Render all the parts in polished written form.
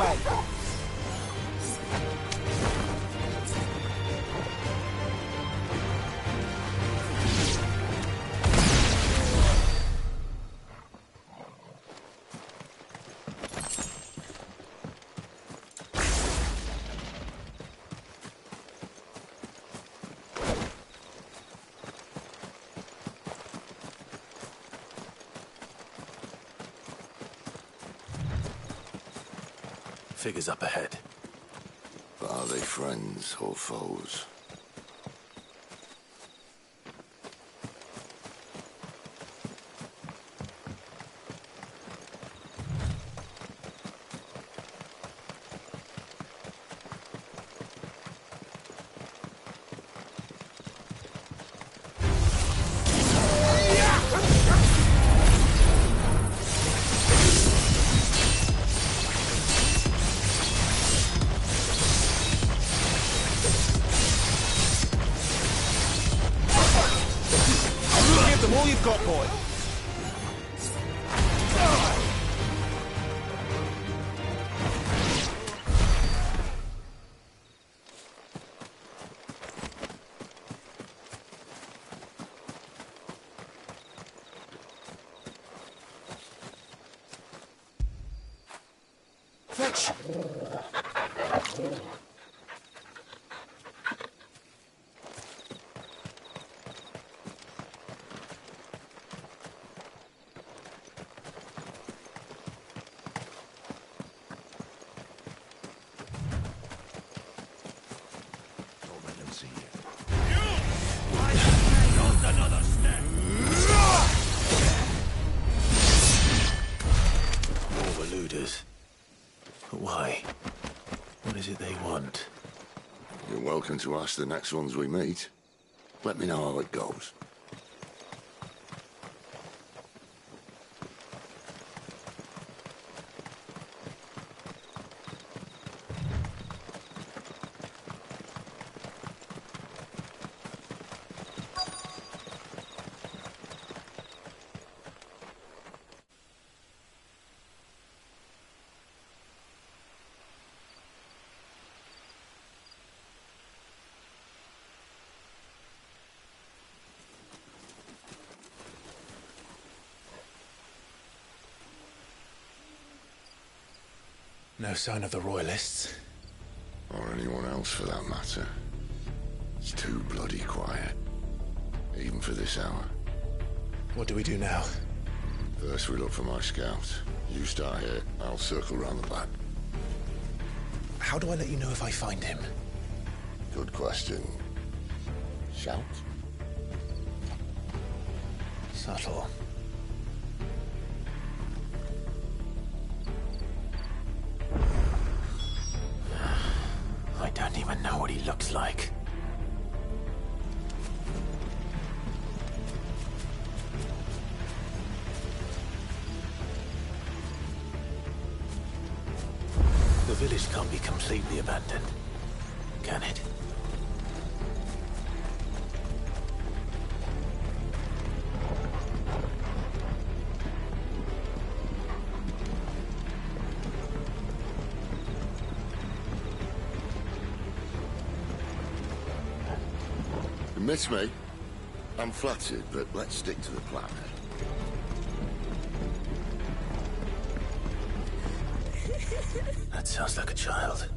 way. Figures up ahead. But are they friends or foes? All you've got, boy. Fetch. Why? What is it they want? You're welcome to ask the next ones we meet. Let me know how it goes. No sign of the Royalists. Or anyone else for that matter. It's too bloody quiet. Even for this hour. What do we do now? First we look for my scout. You start here, I'll circle round the back. How do I let you know if I find him? Good question. Shout? Subtle. I don't even know what he looks like. The village can't be completely abandoned, can it? Admit me, I'm flattered, but let's stick to the plan. That sounds like a child.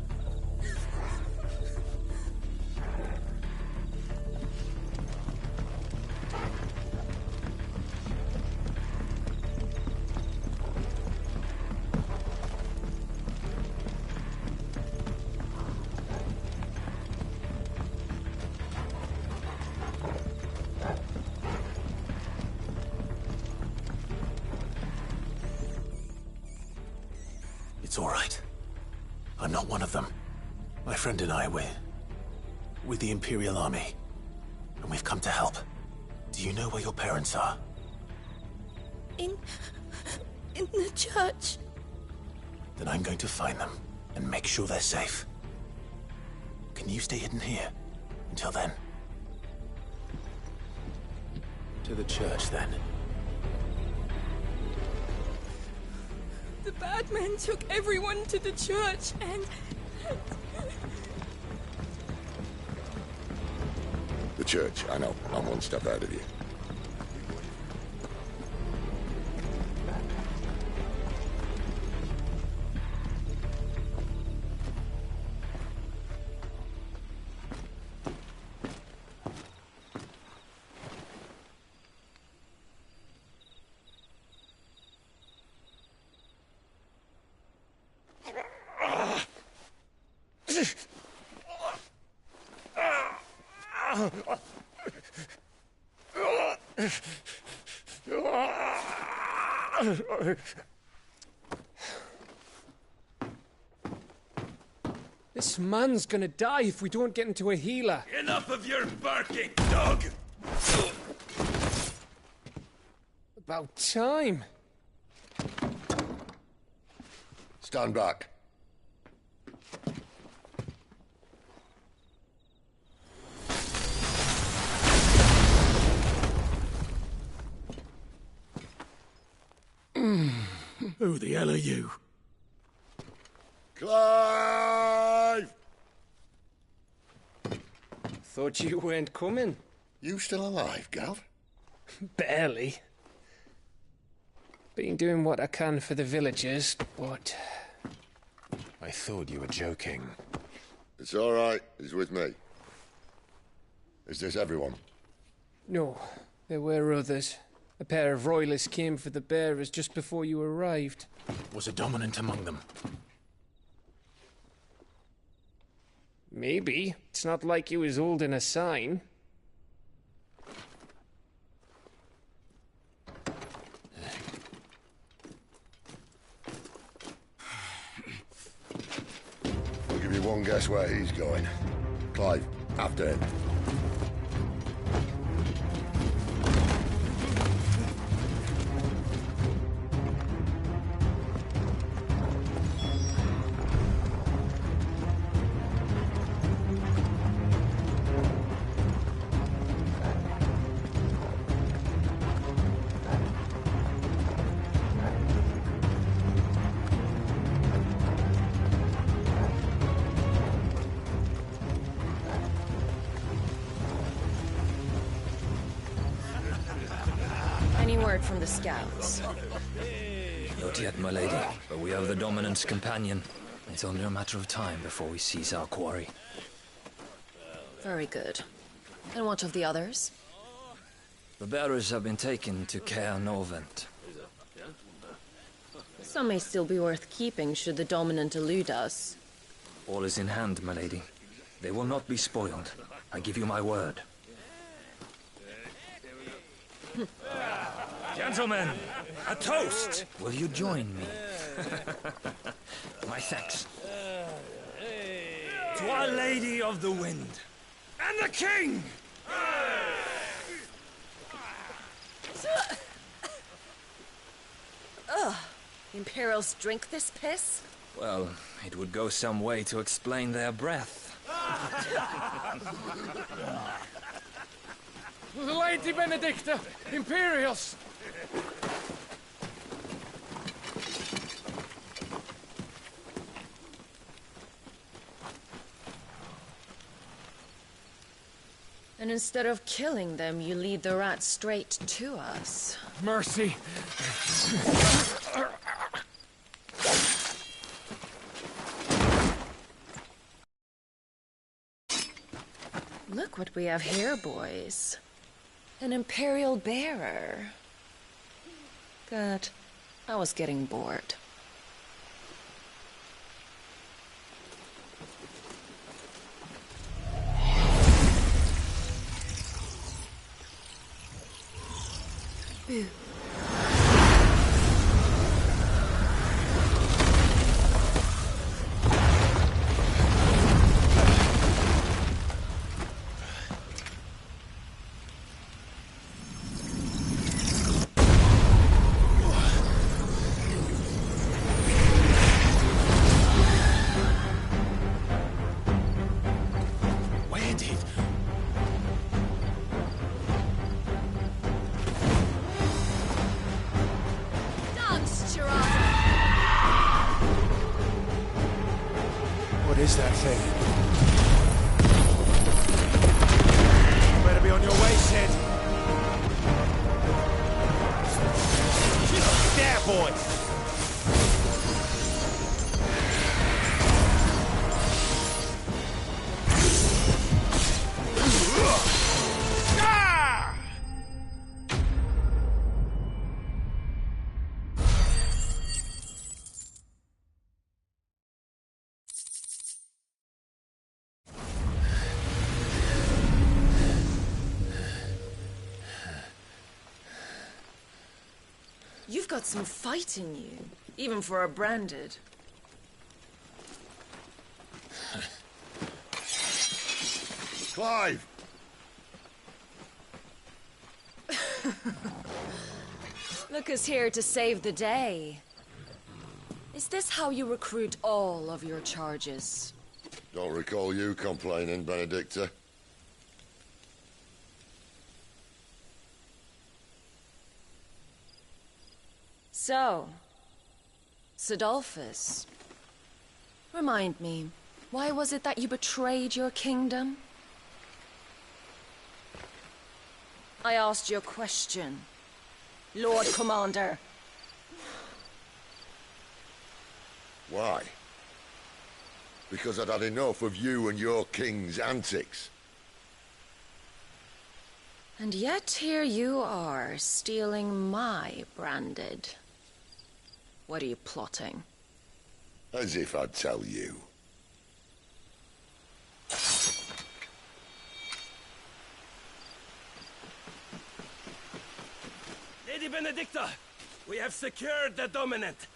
It's all right. I'm not one of them. My friend and I, we're with the Imperial Army, and we've come to help. Do you know where your parents are? In the church. Then I'm going to find them and make sure they're safe. Can you stay hidden here until then? To the church, then. The bad men took everyone to the church and... The church, I know. I'm one step ahead of you. This man's gonna die if we don't get into a healer. Enough of your barking, dog! About time. Stand back. Who the hell are you? Clive! Thought you weren't coming. You still alive, Gav? Barely. Been doing what I can for the villagers, but... I thought you were joking. It's all right. He's with me. Is this everyone? No, there were others. A pair of royalists came for the bearers just before you arrived. Was a dominant among them? Maybe. It's not like he was holding a sign. I'll give you one guess where he's going. Clive, after him. Any word from the scouts? Not yet, my lady, but we have the Dominant's companion. It's only a matter of time before we seize our quarry. Very good. And what of the others? The bearers have been taken to Caer Novent. Some may still be worth keeping should the Dominant elude us. All is in hand, my lady. They will not be spoiled. I give you my word. Gentlemen, a toast! Will you join me? My thanks. To Our Lady of the Wind. And the King! Ugh. Imperials drink this piss? Well, it would go some way to explain their breath. Lady Benedicta! Imperials! And instead of killing them, you lead the rats straight to us. Mercy! Look what we have here, boys. An Imperial bearer. Good. I was getting bored. Boo. Where did... is that thing? You better be on your way, Sid. There, boy! You've got some fight in you, even for a branded. Clive! Look who's here to save the day. Is this how you recruit all of your charges? Don't recall you complaining, Benedicta. So, Sidolphus, remind me, why was it that you betrayed your kingdom? I asked you a question, Lord Commander. Why? Because I'd had enough of you and your king's antics. And yet here you are, stealing my branded. What are you plotting? As if I'd tell you. Lady Benedicta, we have secured the dominant.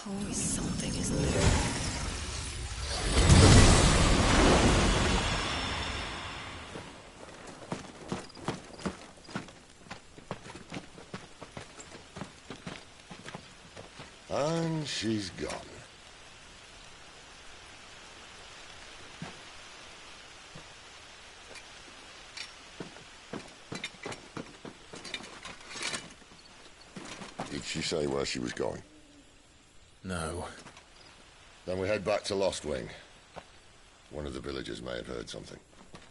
Always something, isn't there? And she's gone. Did she say where she was going? No. Then we head back to Lost Wing. One of the villagers may have heard something.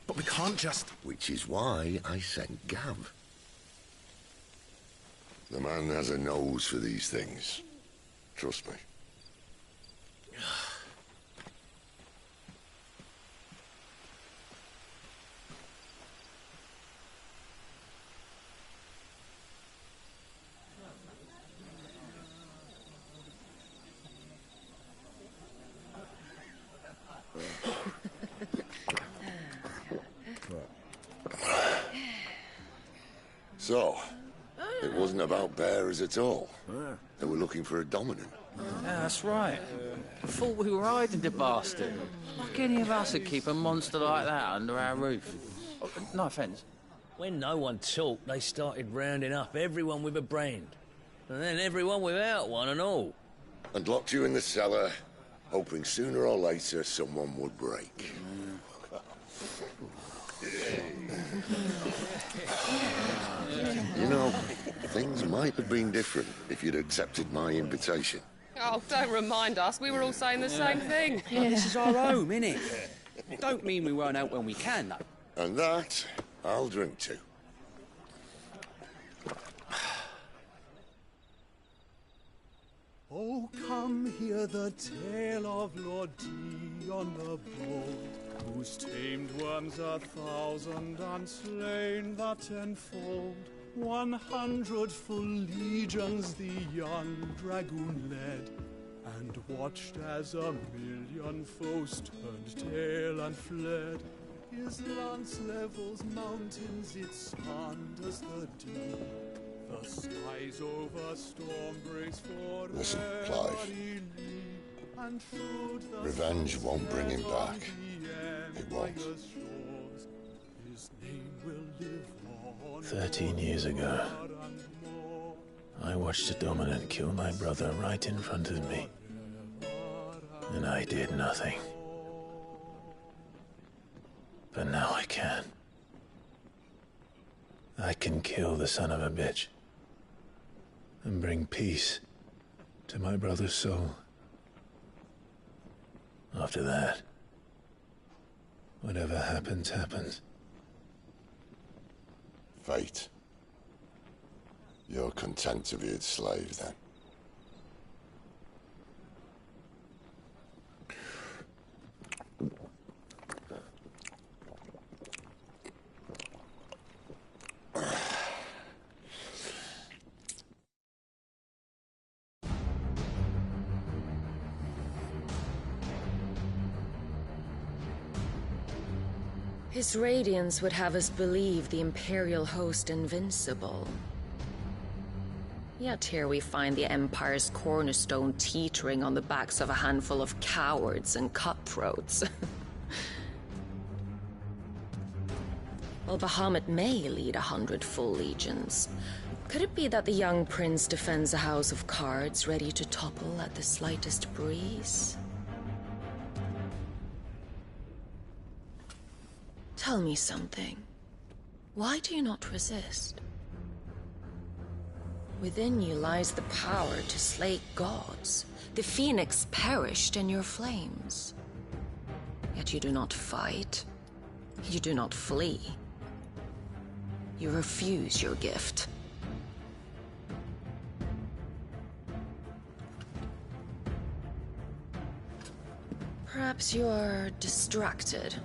But we can't just... Which is why I sent Gav. The man has a nose for these things. Trust me. So, it wasn't about bearers at all. They were looking for a dominant. Yeah, that's right. Thought we were hiding the bastard. Like any of us would keep a monster like that under our roof. Oh, no offence. When no one talked, they started rounding up everyone with a brand. And then everyone without one and all. And locked you in the cellar, hoping sooner or later someone would break. You know, things might have been different if you'd accepted my invitation. Oh, don't remind us. We were all saying the same thing. Yeah, this is our home, innit? Don't mean we won't out when we can, though. And that, I'll drink to. Oh, come hear the tale of Lord Dion the Bold, who's tamed worms 1,000 and slain the tenfold. 100 full legions the young dragoon led, and watched as 1,000,000 foes turned tail and fled. His lance levels mountains, it sanders the deep. The skies over storm breaks for Listen, Clive. and food the Revenge won't bring him back. It won't. His name will live on. 13 years ago, I watched a dominant kill my brother right in front of me. And I did nothing. But now I can. I can kill the son of a bitch. And bring peace to my brother's soul. After that, whatever happens, happens. Fate. You're content to be its slave, then? His radiance would have us believe the Imperial host invincible. Yet here we find the Empire's cornerstone teetering on the backs of a handful of cowards and cutthroats. While Bahamut may lead 100 full legions, could it be that the young prince defends a house of cards ready to topple at the slightest breeze? Tell me something. Why do you not resist? Within you lies the power to slay gods. The phoenix perished in your flames. Yet you do not fight. You do not flee. You refuse your gift. Perhaps you are distracted.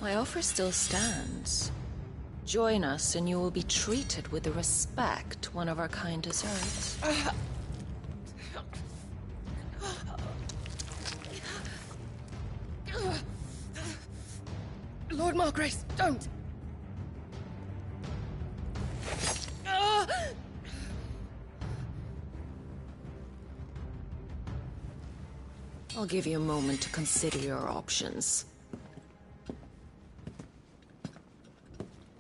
My offer still stands. Join us and you will be treated with the respect one of our kind deserves. Lord Margrace, don't! I'll give you a moment to consider your options.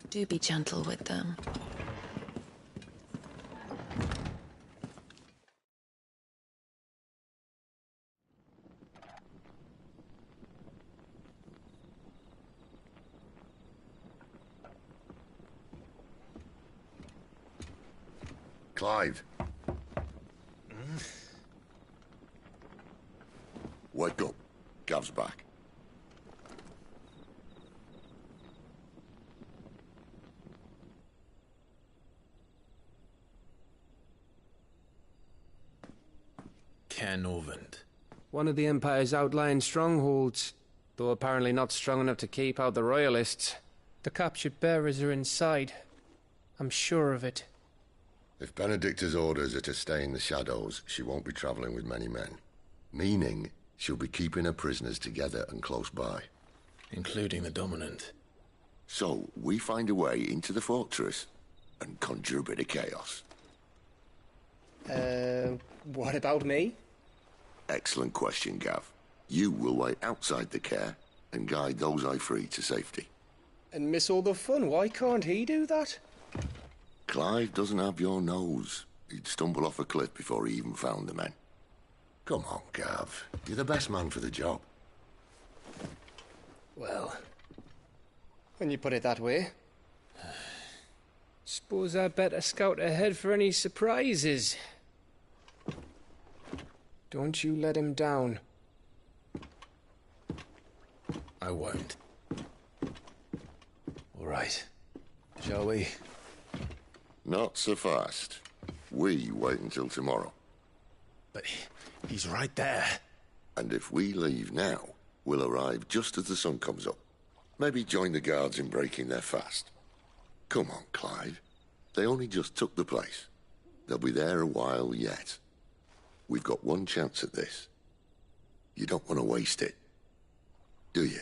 Do be gentle with them. Clive. Wake up. Gav's back. Norvend. One of the Empire's outlying strongholds, though apparently not strong enough to keep out the Royalists. The captured bearers are inside. I'm sure of it. If Benedicta's orders are to stay in the shadows, she won't be traveling with many men. Meaning, she'll be keeping her prisoners together and close by. Including the Dominant. So, we find a way into the fortress and conjure a bit of chaos. What about me? Excellent question, Gav. You will wait outside the care and guide those I free to safety. And miss all the fun. Why can't he do that? Clive doesn't have your nose. He'd stumble off a cliff before he even found the men. Come on, Gav. You're the best man for the job. Well, when you put it that way. Suppose I'd better scout ahead for any surprises. Don't you let him down. I won't. All right. Shall we? Not so fast. We wait until tomorrow. But he's right there. And if we leave now, we'll arrive just as the sun comes up. Maybe join the guards in breaking their fast. Come on, Clive. They only just took the place. They'll be there a while yet. We've got one chance at this. You don't want to waste it, do you?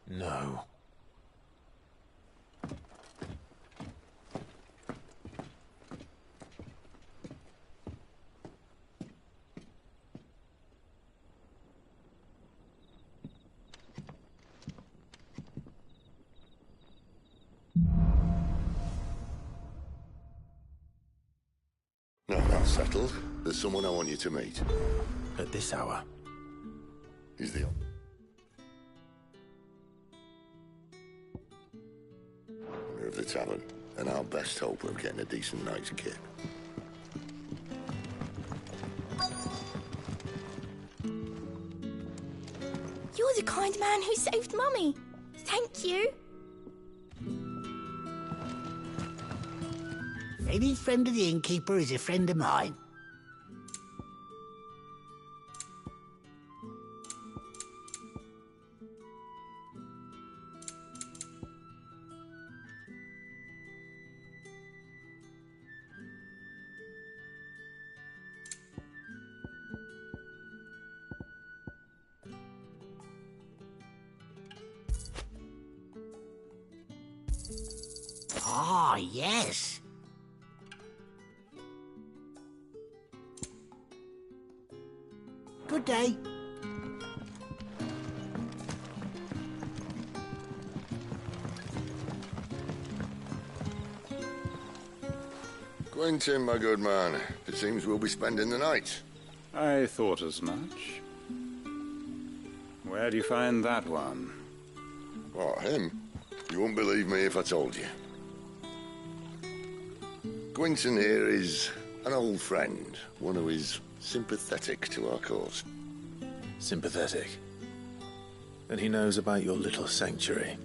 No. Now that's settled. There's someone I want you to meet. At this hour? He's the... of the tavern, and our best hope of getting a decent night's kip. You're the kind man who saved Mummy. Thank you. Any friend of the innkeeper is a friend of mine. Ah, yes. Good day. Quentin, my good man, it seems we'll be spending the night. I thought as much. Where do you find that one? What, him? You wouldn't believe me if I told you. Quentin here is an old friend, one who is sympathetic to our cause. Sympathetic? And he knows about your little sanctuary.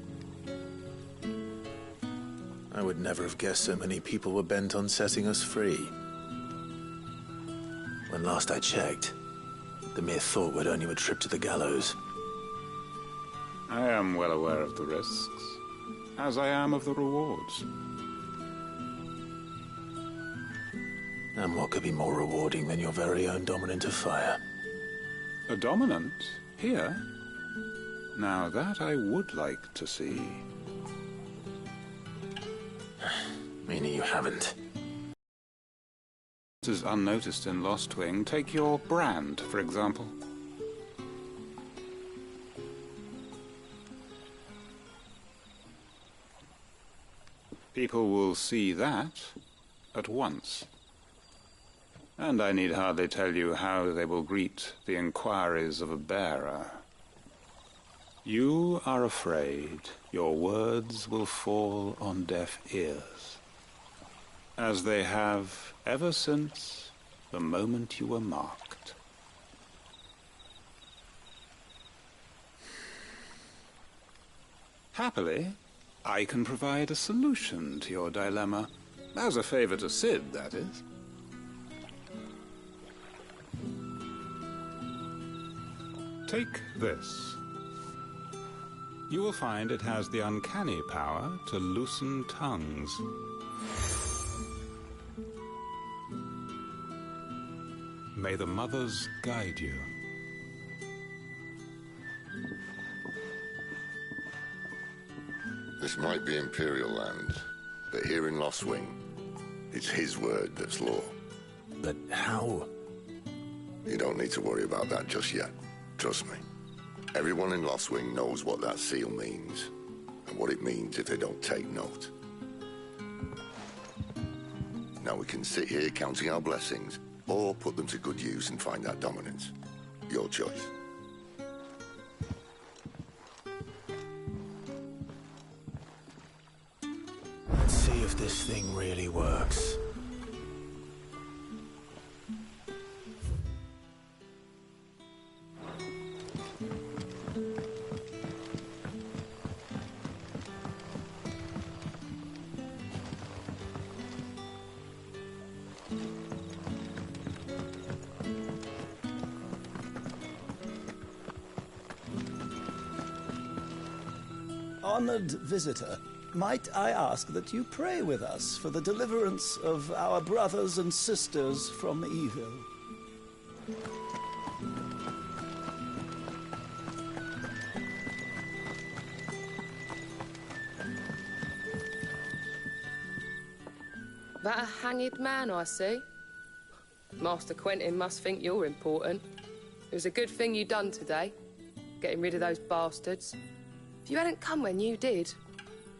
I would never have guessed so many people were bent on setting us free. When last I checked, the mere thought would earn you a trip to the gallows. I am well aware of the risks, as I am of the rewards. And what could be more rewarding than your very own dominant of fire? A dominant? Here? Now that I would like to see. Meaning you haven't. It is unnoticed in Lost Wing. Take your brand, for example. People will see that at once. And I need hardly tell you how they will greet the inquiries of a bearer. You are afraid your words will fall on deaf ears, as they have ever since the moment you were marked. Happily, I can provide a solution to your dilemma, as a favor to Sid, that is. Take this. You will find it has the uncanny power to loosen tongues. May the mothers guide you. This might be Imperial land, but here in Lost Wing, it's his word that's law. But how? You don't need to worry about that just yet. Trust me. Everyone in Lost Wing knows what that seal means, and what it means if they don't take note. Now we can sit here counting our blessings, or put them to good use and find that dominance. Your choice. Let's see if this thing really works. Honored visitor, might I ask that you pray with us for the deliverance of our brothers and sisters from evil? That a hanged man I see? Master Quentin must think you're important. It was a good thing you done today, getting rid of those bastards. If you hadn't come when you did,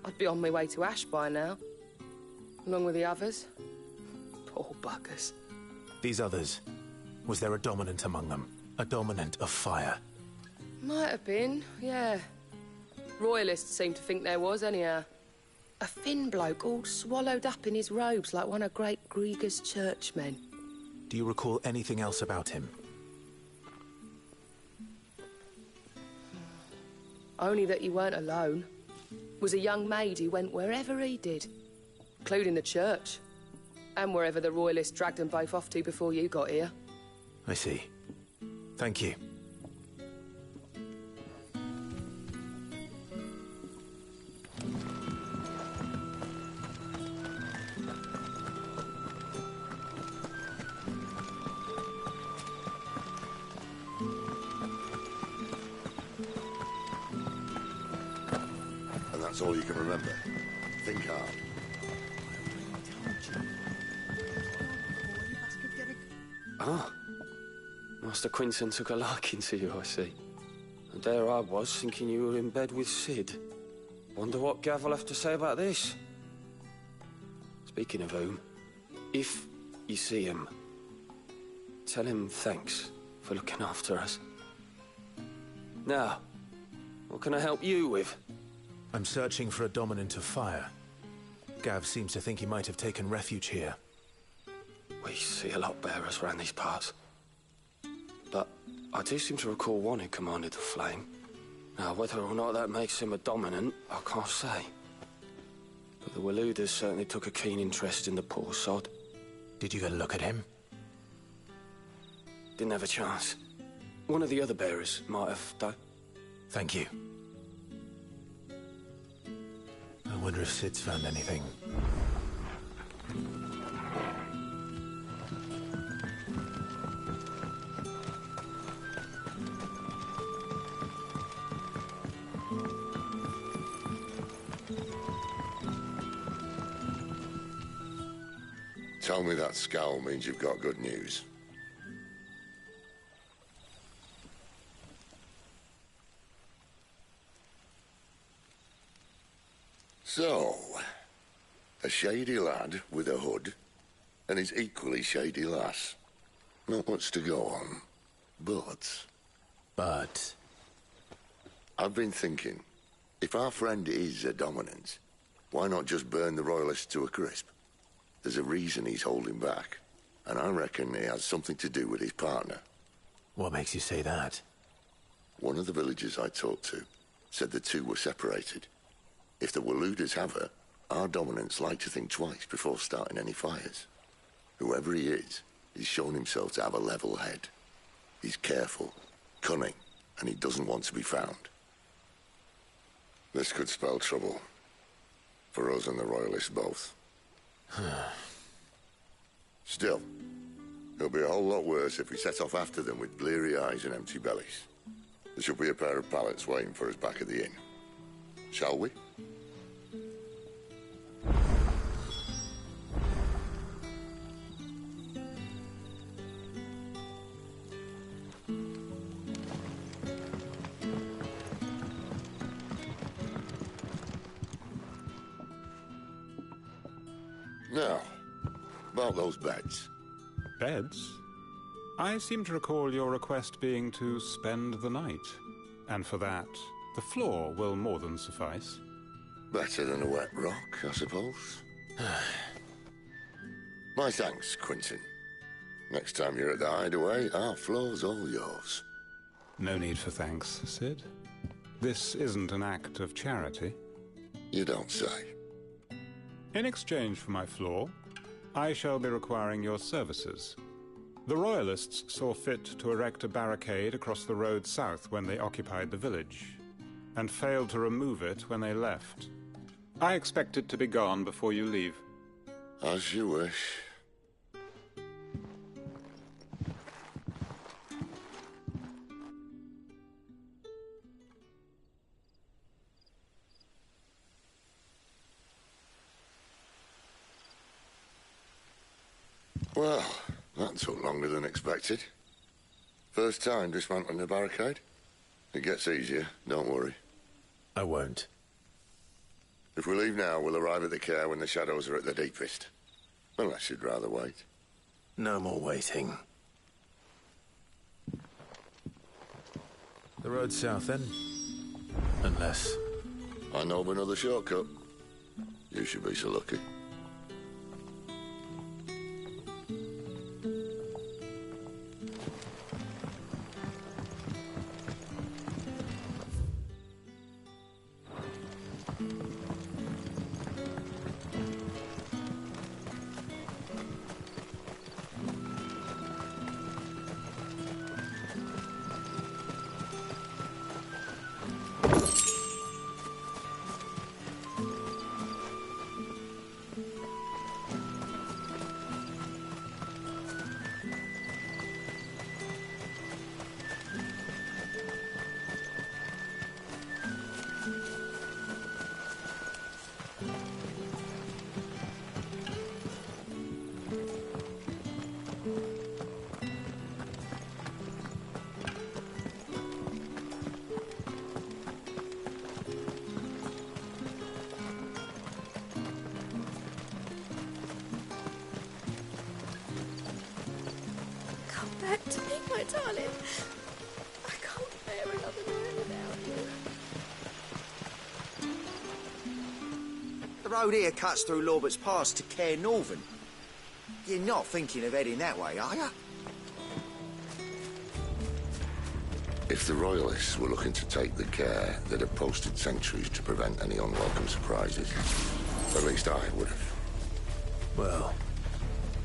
I'd be on my way to Ash by now, along with the others. Poor buggers. These others, was there a dominant among them? A dominant of fire? Might have been, yeah. Royalists seem to think there was, anyhow. A thin bloke all swallowed up in his robes like one of Great Grieger's churchmen. Do you recall anything else about him? Only that he weren't alone. Was a young maid who went wherever he did, including the church, and wherever the royalists dragged them both off to before you got here. I see. Thank you. And that's all you can remember. Think hard. Ah. Master Quinton took a liking to you, I see. And there I was, thinking you were in bed with Sid. Wonder what Gav will have to say about this. Speaking of whom, if you see him, tell him thanks for looking after us. Now, what can I help you with? I'm searching for a dominant of fire. Gav seems to think he might have taken refuge here. We see a lot bearers around these parts. But I do seem to recall one who commanded the flame. Now, whether or not that makes him a dominant, I can't say. But the Waluders certainly took a keen interest in the poor sod. Did you get a look at him? Didn't have a chance. One of the other bearers might have, though. Thank you. I wonder if Sid's found anything. Tell me that scowl means you've got good news. So, a shady lad with a hood, and his equally shady lass. Not much to go on, but... I've been thinking, if our friend is a dominant, why not just burn the royalists to a crisp? There's a reason he's holding back, and I reckon he has something to do with his partner. What makes you say that? One of the villagers I talked to said the two were separated. If the Waluders have her, our dominants like to think twice before starting any fires. Whoever he is, he's shown himself to have a level head. He's careful, cunning, and he doesn't want to be found. This could spell trouble. For us and the Royalists both. Still, it'll be a whole lot worse if we set off after them with bleary eyes and empty bellies. There should be a pair of pallets waiting for us back at the inn. Shall we? Now, about those beds. Beds? I seem to recall your request being to spend the night. And for that, the floor will more than suffice. Better than a wet rock, I suppose. My thanks, Quinton. Next time you're at the hideaway, our floor's all yours. No need for thanks, Sid. This isn't an act of charity. You don't say. In exchange for my floor, I shall be requiring your services. The Royalists saw fit to erect a barricade across the road south when they occupied the village, and failed to remove it when they left. I expect it to be gone before you leave. As you wish. Well, that took longer than expected. First time dismantling a barricade? It gets easier, don't worry. I won't. If we leave now, we'll arrive at the care when the shadows are at their deepest. Unless you'd rather wait. No more waiting. The road south, then? Unless... I know of another shortcut. You should be so lucky. Back to me, my darling. I can't bear another day without you. The road here cuts through Lorbert's Pass to Care Northern. You're not thinking of heading that way, are you? If the Royalists were looking to take the care, they'd have posted sentries to prevent any unwelcome surprises. At least I would have. Well,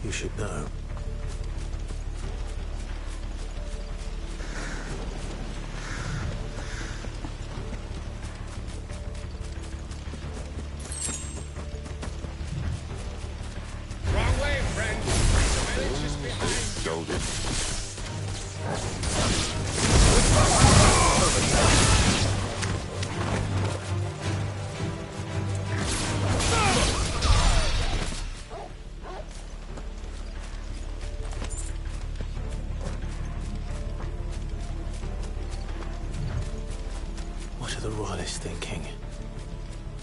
you should know. What are the Royalists thinking?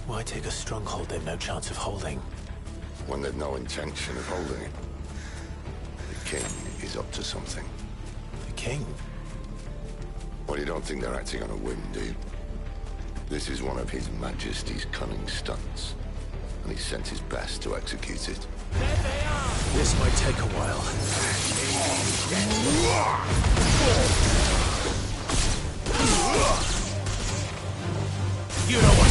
Why take a stronghold they've no chance of holding? When they've no intention of holding it. The king is up to something. The king? Well, you don't think they're acting on a whim, do you? This is one of His Majesty's cunning stunts, and he's sent his best to execute it. This might take a while. You know what?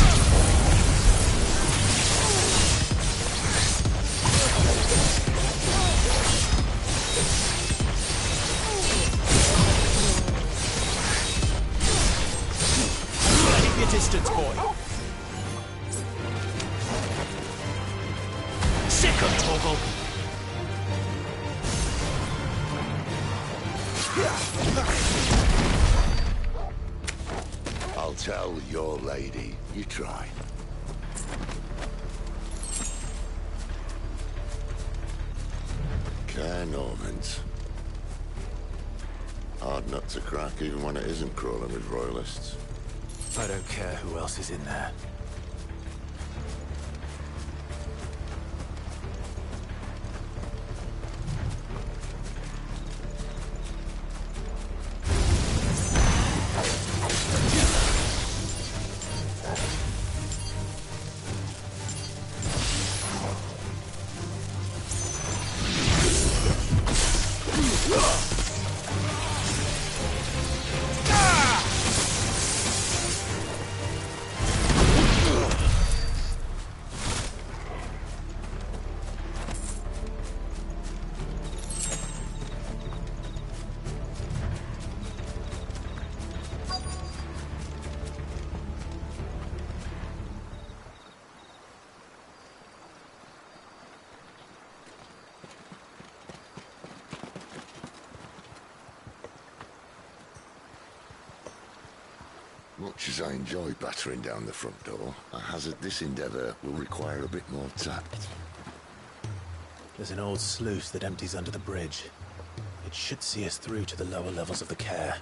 Keep your distance, boy. Sick of Torgal. I'll tell your lady you tried. Care Normans. Hard nut to crack even when it isn't crawling with Royalists. I don't care who else is in there. Much as I enjoy battering down the front door, I hazard this endeavour will require a bit more tact. There's an old sluice that empties under the bridge. It should see us through to the lower levels of the care.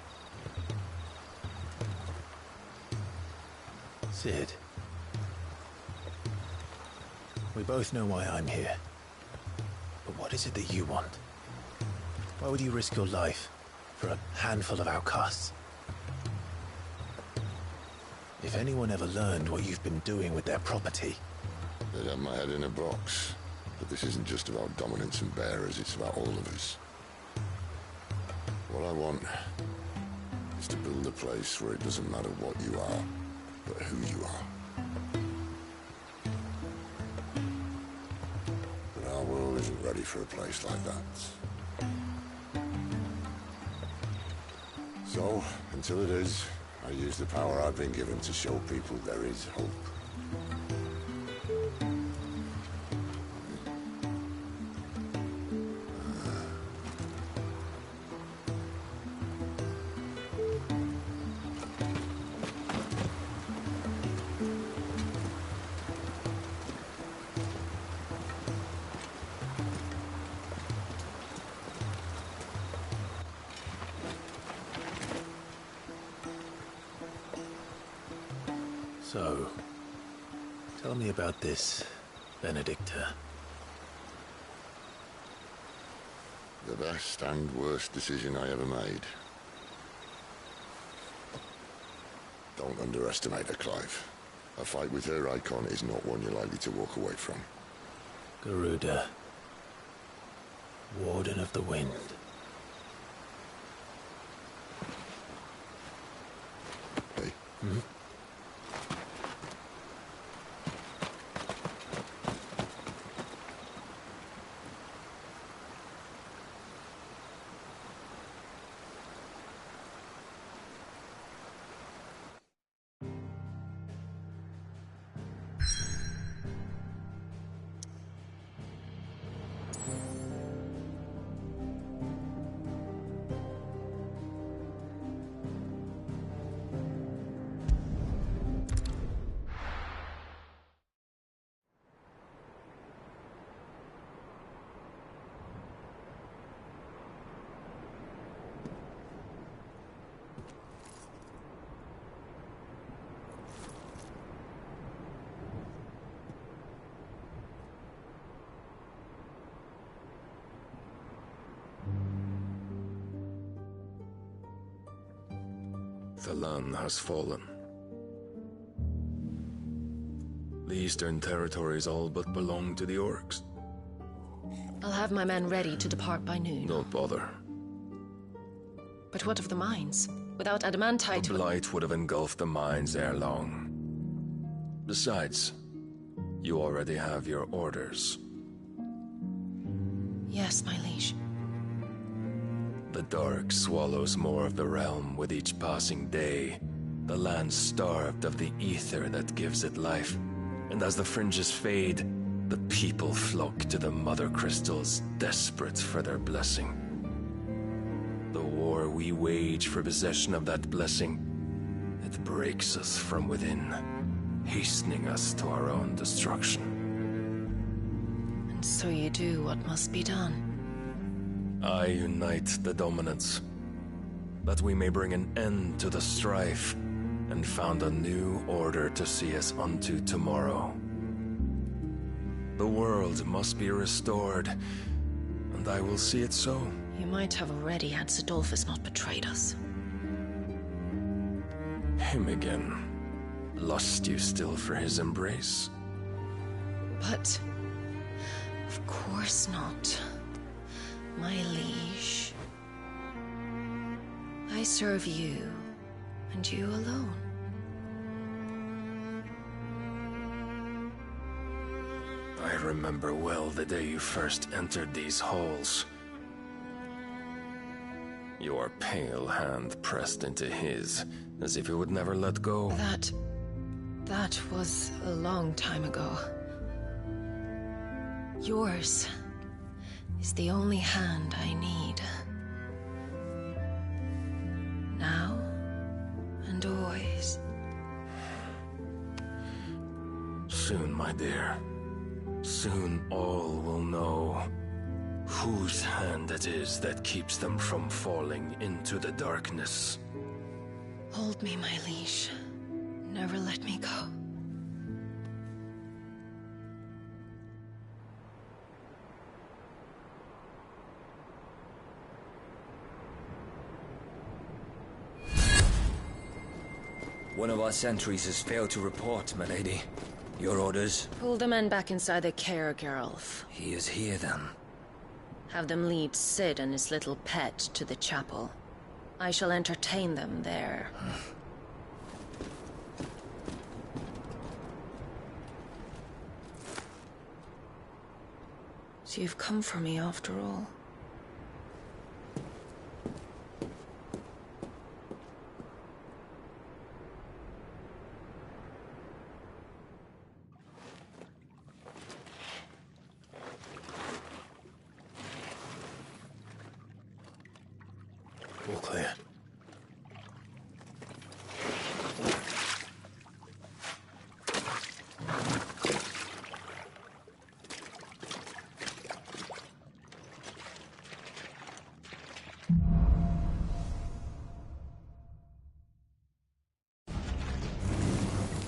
Sid. We both know why I'm here. But what is it that you want? Why would you risk your life for a handful of outcasts? If anyone ever learned what you've been doing with their property, They'd have my head in a box. But this isn't just about dominance and bearers, it's about all of us. What I want is to build a place where it doesn't matter what you are, but who you are. But our world isn't ready for a place like that. So, until it is, I use the power I've been given to show people there is hope. So, tell me about this, Benedicta. The best and worst decision I ever made. Don't underestimate her, Clive. A fight with her Eikon is not one you're likely to walk away from. Garuda, Warden of the Wind. Hey? Hmm? The land has fallen. The Eastern territories all but belong to the orcs. I'll have my men ready to depart by noon. Don't bother. But what of the mines? Without adamantite... The blight would have engulfed the mines ere long. Besides, you already have your orders. Yes, my liege. The dark swallows more of the realm with each passing day. The land starved of the ether that gives it life. And as the fringes fade, the people flock to the mother crystals, desperate for their blessing. The war we wage for possession of that blessing, it breaks us from within, hastening us to our own destruction. And so you do what must be done. I unite the dominants, that we may bring an end to the strife, and found a new order to see us unto tomorrow. The world must be restored, and I will see it so. You might have already had Sidolphus not betrayed us. Him again. Lust you still for his embrace? But... of course not. My liege. I serve you, and you alone. I remember well the day you first entered these halls. Your pale hand pressed into his, as if it would never let go. That was a long time ago. Yours is the only hand I need. Now and always. Soon, my dear. Soon all will know whose hand it is that keeps them from falling into the darkness. Hold me, my liege. Never let me go. One of our sentries has failed to report, my lady. Your orders? Pull the men back inside the care, Geralf. He is here, then. Have them lead Sid and his little pet to the chapel. I shall entertain them there. So you've come for me after all. All clear.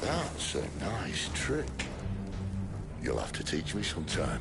That's a nice trick. You'll have to teach me sometime.